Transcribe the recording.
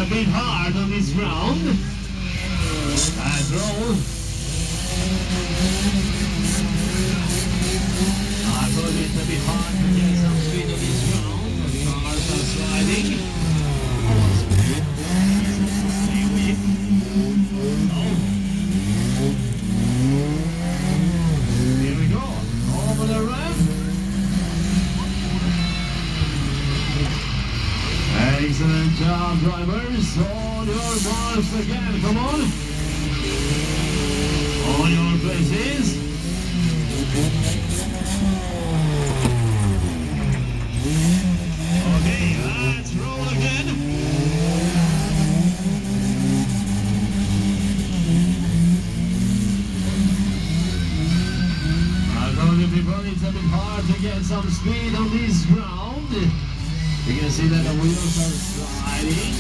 a bit hard on this round. And roll. I thought it's a bit hard to get some speed on this round. The cars are sliding. Here we go. Over the ramp. Excellent job, drivers. On your marks again. Come on. On your places. Okay, let's roll again. I told you before, it's a bit hard to get some speed on this ground. You can see that the wheels are sliding.